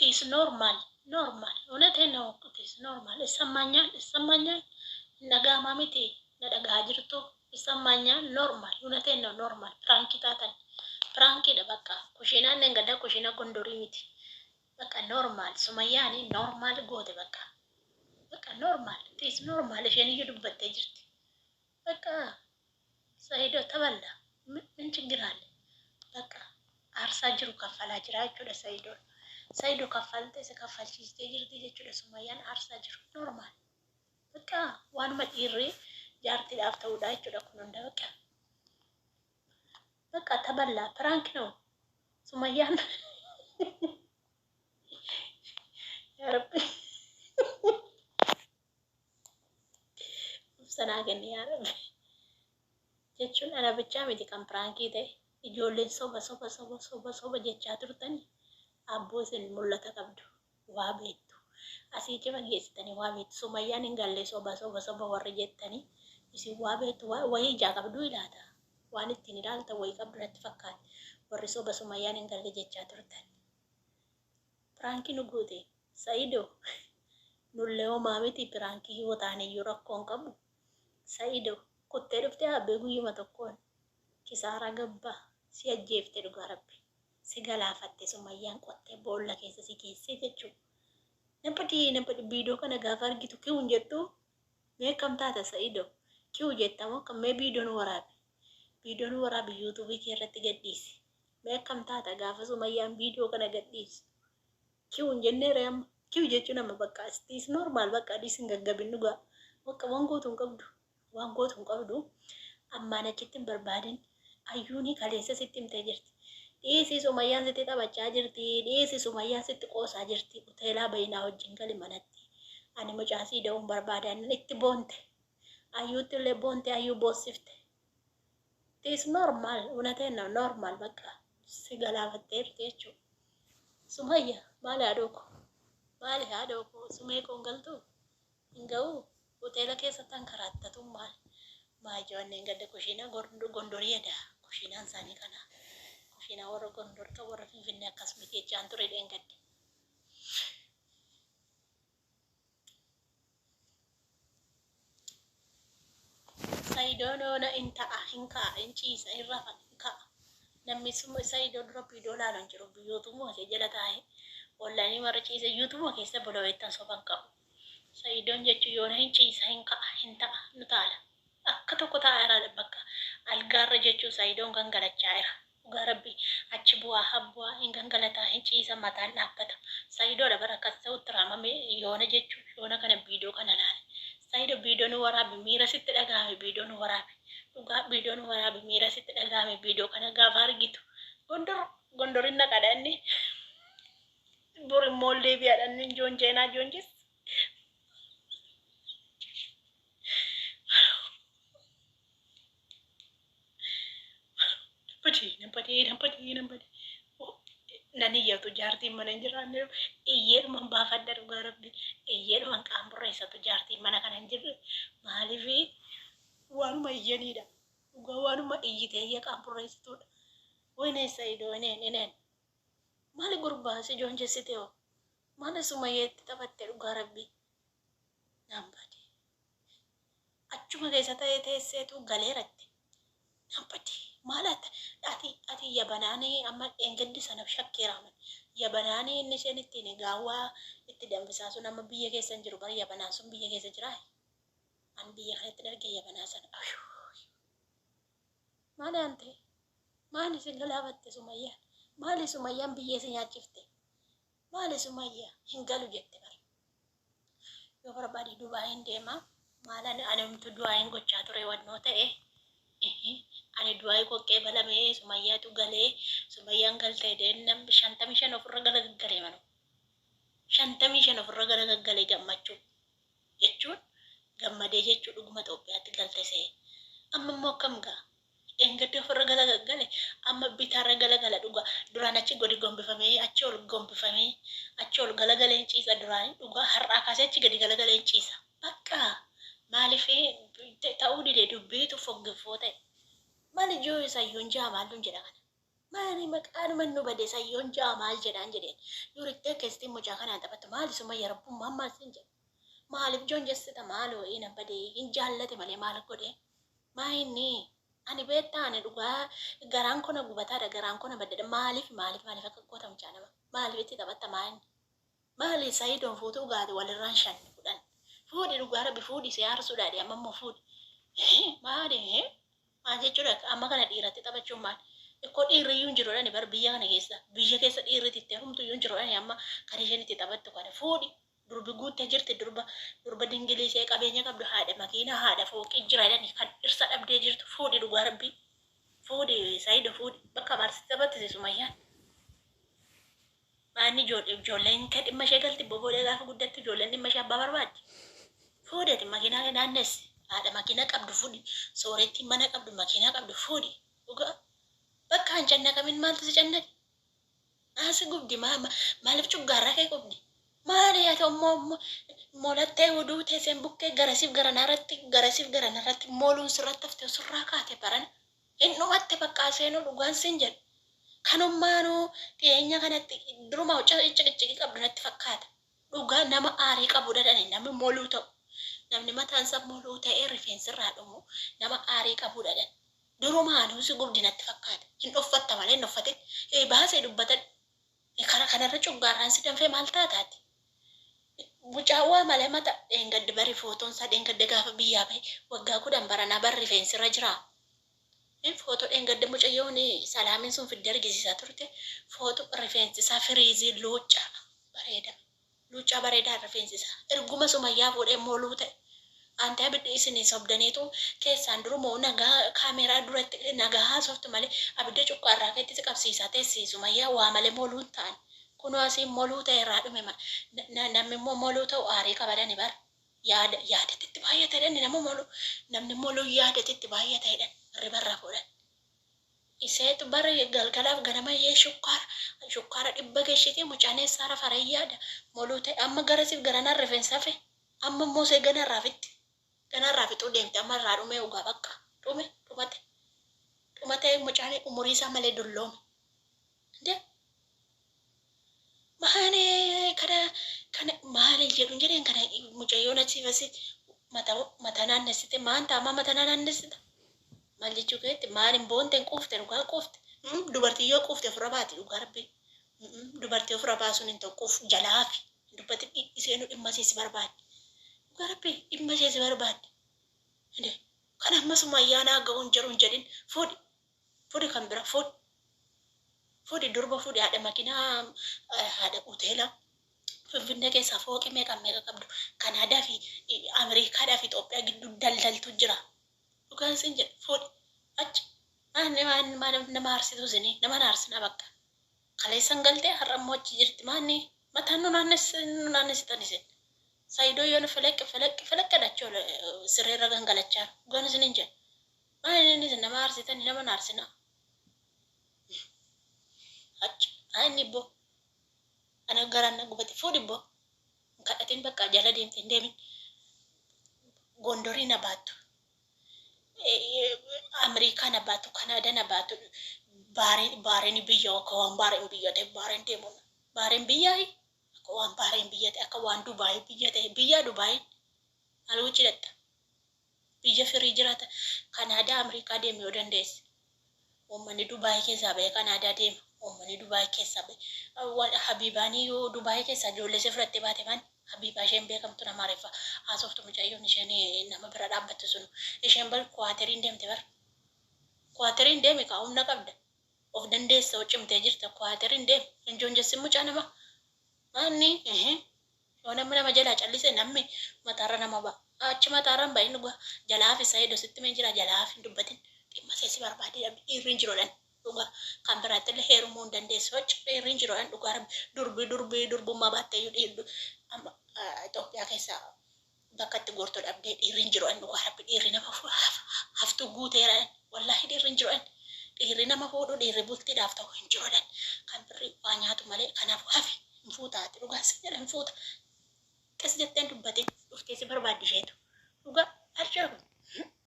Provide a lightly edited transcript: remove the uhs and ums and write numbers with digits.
is normal normal እውነቴን ነው is normal ይሰማኛል ነጋማ ሚቲ ነደጋ ጅርቱ ይሰማኛል ኖርማል እውነቴን ነው ኖርማል ፕራንክ ታታል ፕራንክ ደበቃ ኩሽና ነንገዳ ኩሽና ጎንዶሪ ሚቲ በቃ ኖርማል ሱመያኒ ኖርማል ጎተ በቃ ኖርማል is normal እሸን ይዱበት ጅርት በቃ ሰይዶ ተበላ ምን ችግር አለ በቃ አርሳ ጅሩ ከፈላ ጅራችሁ ሰይዶ ከፈልተ ሰከፈልቺስ ጅርቲ ጀቹ ለሱመያን አርሳ ጅሩ ኖርማል በቃ ዋን መጥሪ ጃርቲ ዳፍተው ዳችሁ ለኩን እንደበቃ በቃ ተበላ ፕራንክ ነው ሱመያን ያ ረቢ ሰናገን ያ ረቢ ጀቹን አና ብቻ ሚቲ ካም ፕራንክ ይተ ijoolleen soba jechaa turtani abboosin mul'ata qabdu waa beektu asii ciba geessitanii waa beektu sumayyaan hin galle soba warri jettanii isin waa beektu wayii ijaa qabdu ilaata waan ittiin ilaalta wayii qabdu natti fakkaata warri soba sumayyaan hin galle jechaa turtani piraanki nu goote sa'ido nullee homaa miti piraanki yoo taane iyyuu rakkoon qabu sa'ido kuttee dhuftee habbee guyyuma tokkoon kisaara gabbaa si ajjeefte dhugaa rabbi si galaafatte sumayyaan qottee boolla keessa si keessee jechuudha. Namni biidoo kana gaafa argitu ki'uun jettu meeqam taata Sa'iidoo ki'u jettamoo kan mee biidoon waraabi yuutuubii kee irratti gadhiisi meeqam taata gaafa sumayyaan biidoo kana gadhiisi ki'uun jennee reema ki'u jechuun amma bakka istiis normaal bakka adiis hin gaggabin dhugaa bakka waan gootuun qabdu ammaan achitti hin barbaadin. Ayyuuni kaleessa sitti himtee jirti. Dhiisii sumayyaan sitti taphachaa jirti. Dhiisii sumayyaan sitti qoosaa jirti. Hoteelaa bayinaa wajjin gali manatti. Ani mucaasii da'uun barbaadan itti boonte. Ayyuutti illee boonte ayyuu boossifte. This normal. Unateen normal bakka si galaafattee jirti jechuudha. Sumayya maali haadhoo ko sumee koon galtuu hin ga'uu hoteela keessatti hankaraattatu maal maajoonneen gadda kushiina gondoriidha. Kushiinaan isaanii kana kushiinaa warra gondorta warra finfinnee akkasumatti jechaan ture dheengadde. Sa'idoon oona hin ta'a hin ka'a hin ciisa hin rafa hin ka'a namni Sa'idoo dura biidoo laaluun jiru biyyootummaa ishee jala taa'ee ollaanii warra ciisa yuutummaa keessa boloo'ettan soban qabu. Sa'idoon jechuun yoona hin ciisa hin ka'a hin ta'a nu taala. Akka tokko taa'eera bakka algaarra jechuun Sa'idoon gangalachaa jira. Dhugaa rabbi achi bu'aa habbu'aa hin gangalataa hin ciisa mataan dhaabbata. Sa'idoodha bara akkas ta'utti raamame yoona jechuun yoona kana biidoo kana laale. Sa'idoo biidoo nu waraabe miira sitti dhagahame biidoo nu waraabe. Dhugaa biidoo nu waraabe miira sitti dhagahame biidoo kana gaafa argitu. Gondorin naqadha inni bori moollee biyaadha inni joonjees. Nampati. Nani yatu jaartiin mana hin jiraanne iyyeedhuman baafadha dhugaa rabbi iyyeedhuman qaamburreessatu jaartiin mana kana hin jirre maaliifi waanuma iyyanidha dhugaa waanuma iyyitee iyya qaamburreessituudha. Wayne Sa'idoo ineen maali gurbaa si joonjessite hoo maali sumayyeetti taphatte dhugaa rabbi nampati achuma keessa ta'ee teesseetu galeeratti nampati. Malata ati yabanaani amma engeddi sanaf shakkeeraman yabanaani inni isheen ittiin gaawwaa itti danfisaa sun amma biyya keessa hin jiru bara yabanaan sun biyya keessa jira an biyya kanatti dargee yabanaa sana maali ante maali si galaafatte sumayyaan maali sumayyaan biyyee si nyaachifte maali sumayyaa hin galu jette bara yoo barbaade Dubaayin deemaa maalan anamtu Dubaayin gochaa ture wannoo ta'e ani du'aa kokkee balamee sumayyaatu galee sumayyaan galtee deennam 55 ofirra garagalee manu 55 ofirra garagalee gammachuu jechuun gammadee jechuu dhuguma Itoophiyaatti galte see amma immoo akkam gaa engatti ofirra garagale amma bitaarra galagala dhuga duraan achi gadi gombifamee achi ol gombifamee achi ol galagalee ciisa duraan dhuga har'aa kaasee achi gadi galagalee ciisa bakka maaliif ta'uu dide dubbiitu foggifoo ta'e. Mali joo isa yonjaa maalun jedha kana Maali maqaan mannu bade sayyoon ja'a maal jedhaan jedheen. Yurittee keessatti mucaa kanaan taphatu maali suma yarabbummaan maal sin jedha. Maaliif joon jessita maaloo ina badee hin jaallate malee maal godhee. Maa inni ani beektaa ani dhugaa garaan kona gubataadha garaan kona baddadha maaliif akka qoota mucaa nama maaliif itti taphatta maa inni. Maali sayidoon fuutuu gaate walirraan shan fudhan. Fuudhi dhugaa rabbi fuudhi si aarsuudhaadhi amma immoo fuudhi. Maali maal jechuudha amma kana dhiiratti taphachuun maali. Ikkoo dhiirriyyuu hin jiruudhaan bar biyya keessa dhiirri tittee humtuu hin jiruudhaan amma kan isheen itti taphattu kana fuudhi. Durbi guuttee jirti durba dingilisee qabeenya qabdu haadha makiinaa haadha fooqii jiraadhaan kan dhirsa dhabdee jirtu fuudhi dhugaa rabbii. Fuudhi saayida fuudhi bakka maarsitti taphattise sumayyaan. Maanni ijoolleen kan dhimma ishee galti boboodee gaafa guddattu ijoolleen dhimma ishee abbaa barbaaddi. Fuudheeti makiinaa naannessi haadha makiinaa qabdu fuudhi sooretti mana qabdu makiinaa qabdu fuudhi dhugaa. Bakka hin cannaqamin maaltu si cannaqe? Asi gubdi maaliif cuggaarraa kee qubdi? Maali yaa ta'u molattee oduu teesseen bukkee garasiif garanarratti mooluun sirratti haftee surraa kaate barana. Hin dhumatte bakka seenuu dhugaan siin jedhu. Kanummaanuu dhiyeenya kanatti duruma ciqici qabdu natti fakkaata. Dhugaa nama aarii qabu dadhani namni mooluu ta'u. Namni mataansa mooluu ta'ee rifeensirraa dhumu nama aarii qabu dadhan. Durumaanuu si gubdi natti fakkaata. Hin dhoffatta malee hin dhoffatin. Baasee dubbatan. Kanarra cuggaarraan si danfee maal taataati? Mucaawwaa malee mata dheengadde bari footoon isaa dheengadde gaafa biyyaa bahe waggaa 10 baranaa bar rifeensirra jira. Footoo dheengadde mucayyoon salaamiin sun fidde argisiisaa turte footoo rifeensi isaa firiizii luuccaa bareedaa rifeensi isaa erguma sumayyaa fuudhee mooluu ta'e. Ante abiddi isin sobdaniitu keessaan durumoo nagaa kaameeraa duratti nagaa haasoftu malee abidda cuqqaarraa keetti qabsiisaa teessii sumayyaa waa malee mooluun ta'an. Kunoo asiin moluu ta'e irraa dhume namni immoo moluu ta'u aarii qabadani bar yaadatitti baay'atedhan namni moluu yaadatitti baay'atedhan ribarraa fuudhan. Iseetu bara galgalaaf ganamayyee shukkaara dhibba geeshitee mucaaneessaara farayyaadha moluu ta'e amma garasiif garanaan rifeensa fe amma immoo see ganarraa fixuu deemte amma irraa dhumee ugaa bakka dhumate mucaanee umurii isaa malee dulloome. Maani kana maali jedhu jedheen kana mucayyoon achiifasi mata naannessite maanta amma mata naannessita. Maal jechuu keetti maaliin boonteen quufte dhugaa quufte dubartii yoo quufte ofirra baati dhugaa rabbi dubartii ofirra baasuun hin ta'u quuf jalaafi dubbatti isheenuu dhimma ishees barbaadde dhugaa rabbi dhimma ishees barbaadde. Kan ammasuma ayyaanaa ga'uun jiru hin jedhin fuudhi kan bira fuudhi durba fuudhi haadha makiinaa haadha hoteela Finfinnee keessaa fooqii meeqa qabdu Kanaadaa fi Ameerikaadhaa fi Itoophiyaa gidduu daldaltu jira. Dhugaan sin jedhe fuudhi achi nama aarsitu isinii nama naarsina bakka kaleessan galtee har'ammoo achi jirti maanni mataan nu naannessitan isin saayidoo yoo nu feleqqadhachoo sirreerra gangalachaa dhugaan isinin jedhe maanni isin nama aarsitanii nama naarsina. Ani bo ana garanna gubati fuudhi bo kadhatiin bakka jala deemte hin deemin Gondorii na baattu Ameerikaa na baattu Kanaadaa na baattu baareen biyya akka waan baareen biyya ta'e baareen deemuun baareen biyyaa akka waan baareen biyya ta'e akka waan Dubaayii biyya ta'e biyya Dubaayii alwuchi dhatta biyya firii jiraata Kanaadaa Ameerikaa deemu yoo dandeesse uummanni Dubaayii keessaa ba'e Kanaadaa deema. Uummanni Dubaayii keessa Habibaanii yoo Dubaayii keessa ijoollee ishee fudhattee baate man Habibaa isheen beekamtu nama areeffa haasoftu mucayyoon isheen nama bira dhaabbattu sunu isheen bar kwaateriin deemte bar kwaateriin deeme kaa humna qabda of dandeessa cimtee jirta kwaateriin deeme injoon jessin mucaa nama maanni yoo namni nama jalaa callise namni mataarra nama ba'a achi mataarraan ba'iin dhugaa jalaaf isa hedduu sitti mee jira jalaaf hin dubbatin dhimma seesi barbaadee dhiirriin jiruudhaan. Dhugaa kan biraatti illee heerumuu hin dandeessu dhiirriin jiruudhaan dhugaa durbummaa baattee dhiirri amma Itoophiyaa keessaa bakka itti goortoo dhabdee dhiirriin jiruudhaan dhugaa rabbi dhiirri nama haftuu guuteeraan wallaahi dhiirriin jiruudhaan dhiirri nama fuudhu dhiirri bultiidhaaf ta'u hin jiruudhaan kan birrii waa nyaatu malee kanaaf hafi hin fuutaati dhugaa si jedhan fuuta qes jetteen dubbateen dhufteessi barbaaddisheetu dhugaa arjaa